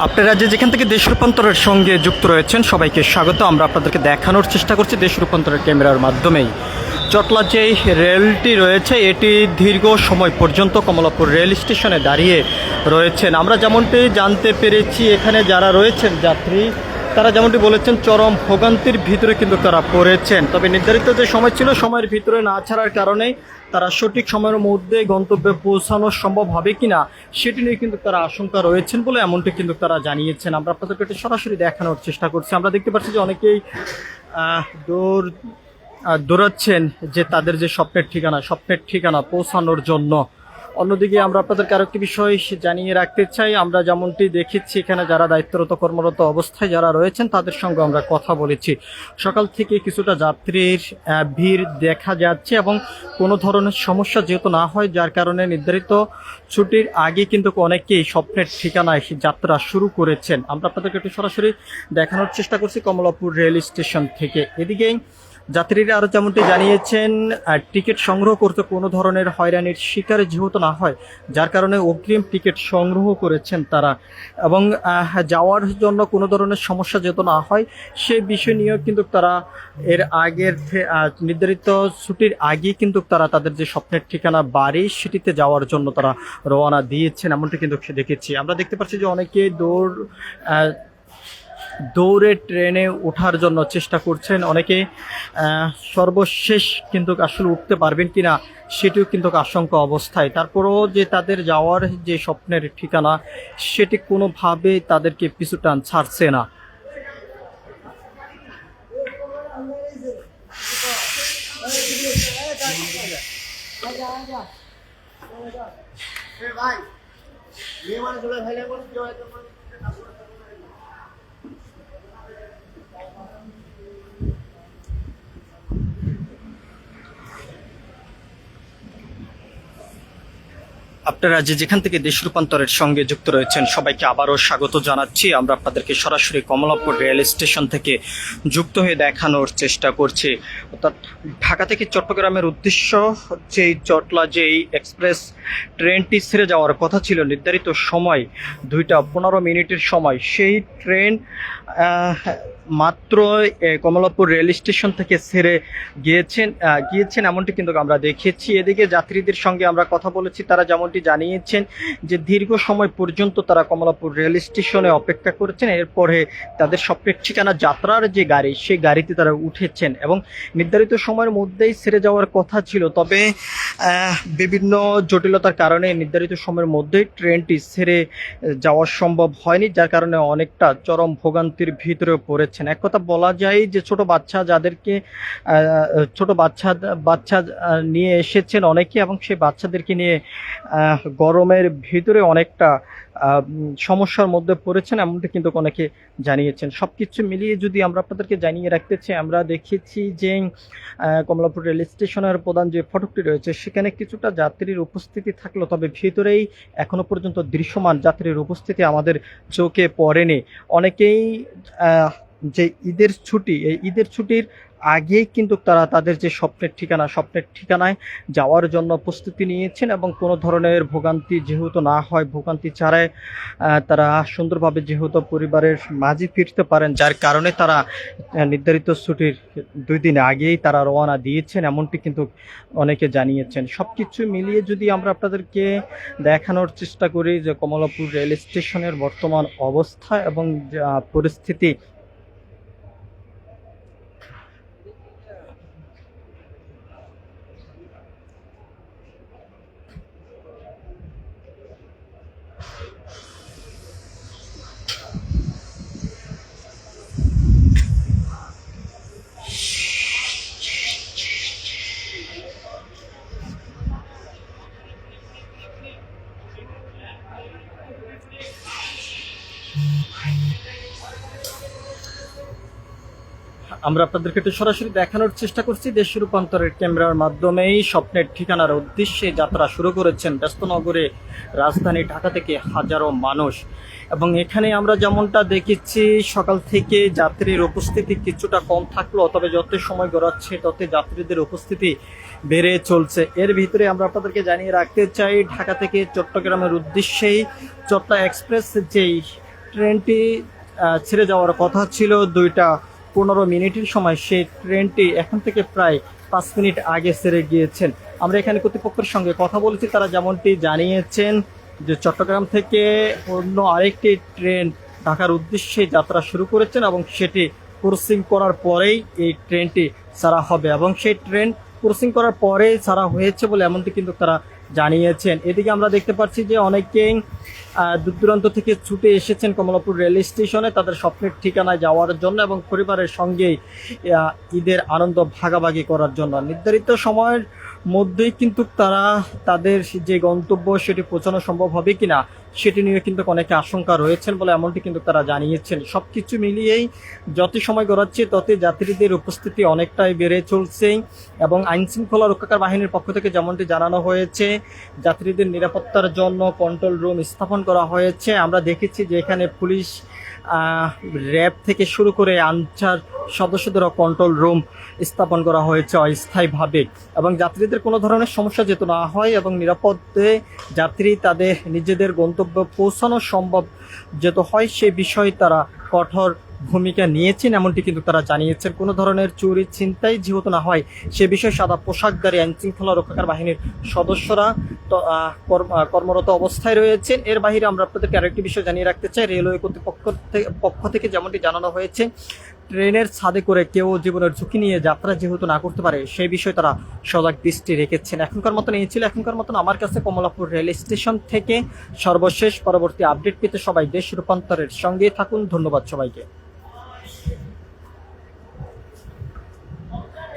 আপনারা যেখান থেকে দেশ রূপান্তরের সঙ্গে যুক্ত রয়েছেন সবাইকে স্বাগত। আমরা আপনাদেরকে দেখানোর চেষ্টা করছি দেশ রূপান্তরের ক্যামেরার মাধ্যমেই চটলা যেই রেলটি রয়েছে এটি দীর্ঘ সময় পর্যন্ত কমলাপুর রেল স্টেশনে দাঁড়িয়ে রয়েছেন। আমরা যেমনটি জানতে পেরেছি এখানে যারা রয়েছেন যাত্রী তারা যেমনটি বলেছেন চরম ভোগান্তির ভিতরে কিন্তু তারা পড়েছেন। তবে নির্ধারিত যে সময় ছিল সময়ের ভিতরে না ছাড়ার কারণে তারা সঠিক সময়ের মধ্যে গন্তব্যে পৌঁছানো সম্ভব হবে কিনা সেটি নিয়ে কিন্তু তারা আশঙ্কা রয়েছেন বলে এমনটি কিন্তু তারা জানিয়েছেন। আমরা আপনাদেরকে একটু সরাসরি দেখানোর চেষ্টা করছি। আমরা দেখতে পাচ্ছি যে অনেকেই দৌড়াচ্ছেন যে তাদের যে স্বপ্নের ঠিকানা পৌঁছানোর জন্য। অন্যদিকে আমরা আপনাদেরকে আরো একটি বিষয় জানিয়ে রাখতে চাই, আমরা যেমনটি দেখেছি এখানে যারা দায়িত্বরত কর্মরত অবস্থায় যারা রয়েছেন তাদের সঙ্গে আমরা কথা বলেছি। সকাল থেকে কিছুটা যাত্রীর ভিড় দেখা যাচ্ছে এবং কোনো ধরনের সমস্যা যেহেতু না হয় যার কারণে নির্ধারিত ছুটির আগে কিন্তু অনেকেই স্বপ্নের ঠিকানায় যাত্রা শুরু করেছেন। আমরা আপনাদেরকে একটু সরাসরি দেখানোর চেষ্টা করছি কমলাপুর রেল স্টেশন থেকে। এদিকে যাত্রীরা আরও যেমনটি জানিয়েছেন টিকিট সংগ্রহ করতে কোনো ধরনের হয়রানির শিকার যেহেতু না হয় যার কারণে অগ্রিম টিকিট সংগ্রহ করেছেন তারা, এবং যাওয়ার জন্য কোনো ধরনের সমস্যা যেহেতু না হয় সে বিষয় নিয়েও কিন্তু তারা এর আগের নির্ধারিত ছুটির আগে কিন্তু তারা তাদের যে স্বপ্নের ঠিকানা বাড়ি সেটিতে যাওয়ার জন্য তারা রওনা দিয়েছেন এমনটি কিন্তু দেখেছি। আমরা দেখতে পাচ্ছি যে অনেকে দৌড়ে ট্রেনে ওঠার জন্য চেষ্টা করছেন, অনেকে সর্বশেষ কিন্তু আসলে উঠতে পারবেন কিনা সেটিও কিন্তু আশঙ্কা অবস্থায়। তারপরও যে তাদের যাওয়ার যে স্বপ্নের ঠিকানা সেটি কোনোভাবে তাদেরকে পিছু টান ছাড়ছে না। আপনারা যেখান থেকে দেশ রূপান্তরের সঙ্গে যুক্ত রয়েছেন সবাইকে আবারও স্বাগত জানাচ্ছি। আমরা আপনাদেরকে সরাসরি কমলাপুর রেল স্টেশন থেকে যুক্ত হয়ে দেখানোর চেষ্টা করছি। অর্থাৎ ঢাকা থেকে চট্টগ্রামের উদ্দেশ্য যেই চটলা যেই এক্সপ্রেস ট্রেনটি ছেড়ে যাওয়ার কথা ছিল নির্ধারিত সময় 2:15 সময়, সেই ট্রেন মাত্র কমলাপুর রেল স্টেশন থেকে ছেড়ে গিয়েছেন এমনটি কিন্তু আমরা দেখেছি। এদিকে যাত্রীদের সঙ্গে আমরা কথা বলেছি, তারা যেমনটি জানিয়েছেন যে দীর্ঘ সময় পর্যন্ত তারা কমলাপুর রেল স্টেশনে অপেক্ষা করেছেন, এরপরে তাদের স্বপ্নের ঠিকানা যাত্রার যে গাড়ি সেই গাড়িতে তারা উঠেছেন এবং নির্ধারিত সময়ের মধ্যেই ছেড়ে যাওয়ার কথা ছিল। তবে বিভিন্ন জটিলতার কারণে নির্ধারিত সময়ের মধ্যেই ট্রেনটি ছেড়ে যাওয়া সম্ভব হয়নি, যার কারণে অনেকটা চরম ভোগান্তির ভিতরে পড়েছেন। এক কথা বলা যায় যে ছোট বাচ্চা নিয়ে এসেছেন অনেকে এবং সেই বাচ্চাদেরকে নিয়ে গরমের ভিতরে অনেকটা সমস্যার মধ্যে পড়েছেন এমনটা কিন্তু অনেকে জানিয়েছেন। সবকিছু মিলিয়ে যদি আমরা আপনাদেরকে জানিয়ে রাখতে চাই, আমরা দেখেছি যে কমলাপুর রেল স্টেশনের প্রধান যে ফটকটি রয়েছে সেখানে কিছুটা যাত্রীর উপস্থিতি থাকলো, তবে ভিতরেই এখনো পর্যন্ত দৃশ্যমান যাত্রীর উপস্থিতি আমাদের চোখে পড়েনি। অনেকেই যে এই ঈদের ছুটির আগেই কিন্তু তারা তাদের যে স্বপ্নের ঠিকানায় যাওয়ার জন্য প্রস্তুতি নিয়েছেন এবং কোনো ধরনের ভোগান্তি যেহেতু না হয়, ভোগান্তি ছাড়াই তারা সুন্দরভাবে যেহেতু পরিবারের মাঝে ফিরতে পারেন যার কারণে তারা নির্ধারিত ছুটির 2 দিন আগেই তারা রওনা দিয়েছেন এমনটি কিন্তু অনেকে জানিয়েছেন। সবকিছু মিলিয়ে যদি আমরা আপনাদেরকে দেখানোর চেষ্টা করি যে কমলাপুর রেল স্টেশনের বর্তমান অবস্থা এবং পরিস্থিতি, আমরা আপনাদেরকে একটু সরাসরি দেখানোর চেষ্টা করছি দেশ রূপান্তরের ক্যামেরার মাধ্যমেই স্বপ্নের ঠিকানার উদ্দেশ্যে যাত্রা শুরু করেছেন ব্যস্ত নগরে রাজধানী ঢাকা থেকে হাজারো মানুষ। এবং এখানে আমরা যেমনটা দেখেছি সকাল থেকে যাত্রীর উপস্থিতি কিছুটা কম থাকলো, তবে যত সময় গড়াচ্ছে তত যাত্রীদের উপস্থিতি বেড়ে চলছে। এর ভিতরে আমরা আপনাদেরকে জানিয়ে রাখতে চাই ঢাকা থেকে চট্টগ্রামের উদ্দেশ্যেই চট্টগ্রাম এক্সপ্রেস যেই ট্রেনটি ছেড়ে যাওয়ার কথা ছিল 2টা 15 মিনিটের সময়, সেই ট্রেনটি এখন থেকে প্রায় 5 মিনিট আগে ছেড়ে গিয়েছেন। আমরা এখানে কর্তৃপক্ষের সঙ্গে কথা বলেছি, তারা যেমনটি জানিয়েছেন যে চট্টগ্রাম থেকে অন্য আরেকটি ট্রেন ঢাকার উদ্দেশ্যে যাত্রা শুরু করেছেন এবং সেটি ক্রসিং করার পরেই এই ট্রেনটি ছাড়া হবে এবং সেই ট্রেন ক্রসিং করার পরেই ছাড়া হয়েছে বলে এমনটি কিন্তু তারা জানিয়েছেন। এদিকে আমরা দেখতে পাচ্ছি যে অনেকেই দূর দূরান্ত থেকে ছুটে এসেছেন কমলাপুর রেল স্টেশনে তাদের স্বপ্নের ঠিকানায় যাওয়ার জন্য এবং পরিবারের সঙ্গেই ঈদের আনন্দ ভাগাভাগি করার জন্য। নির্ধারিত সময়ের মধ্যেই কিন্তু তারা তাদের যে গন্তব্য সেটি পৌঁছানো সম্ভব হবে কিনা সেটি নিয়ে কিন্তু অনেকে আশঙ্কা রয়েছেন বলে এমনটি কিন্তু তারা জানিয়েছেন। সবকিছু মিলিয়েই যত সময় গড়াচ্ছে তত যাত্রীদের উপস্থিতি অনেকটাই বেড়ে চলছে এবং আইন শৃঙ্খলা রক্ষাকারী বাহিনীর পক্ষ থেকে যেমনটি জানানো হয়েছে যাত্রীদের নিরাপত্তার জন্য কন্ট্রোল রুম স্থাপন করা হয়েছে। আমরা দেখেছি যে এখানে পুলিশ, র্যাব থেকে শুরু করে আনসার সদস্যদেরও কন্ট্রোল রুম স্থাপন করা হয়েছে অস্থায়ীভাবে এবং যাত্রীদের কোনো ধরনের সমস্যা যাতে না হয় এবং নিরাপদে যাত্রী তাদের নিজেদের গন্তব্যে পৌঁছানো সম্ভব যেত হয় সে বিষয়ে তারা কঠোর ভূমিকা নিয়েছেন এমনটি কিন্তু তারা জানিয়েছেন। কোনো ধরনের চুরি ছিনতাই যেহেতু না হয় সে বিষয়ে সাদা পোশাকধারী আইন শৃঙ্খলা রক্ষাকারী বাহিনীর সদস্যরা কর্মরত অবস্থায় রয়েছেন। এর বাইরে আমরা আপনাদেরকে আরেকটি বিষয় জানিয়ে রাখতে চাই, রেলওয়ে কর্তৃপক্ষ পক্ষ থেকে যেমনটি জানানো হয়েছে ট্রেনের ছাদে করে কেউ জীবনের ঝুঁকি নিয়ে যাত্রা যেহেতু না করতে পারে সেই বিষয়ে তারা সজাগ দৃষ্টি রেখেছেন। এখনকার মতন এই ছিল এখনকার মতন আমার কাছে কমলাপুর রেল স্টেশন থেকে সর্বশেষ। পরবর্তী আপডেট পেতে সবাই দেশ রূপান্তরের সঙ্গেই থাকুন। ধন্যবাদ সবাইকে।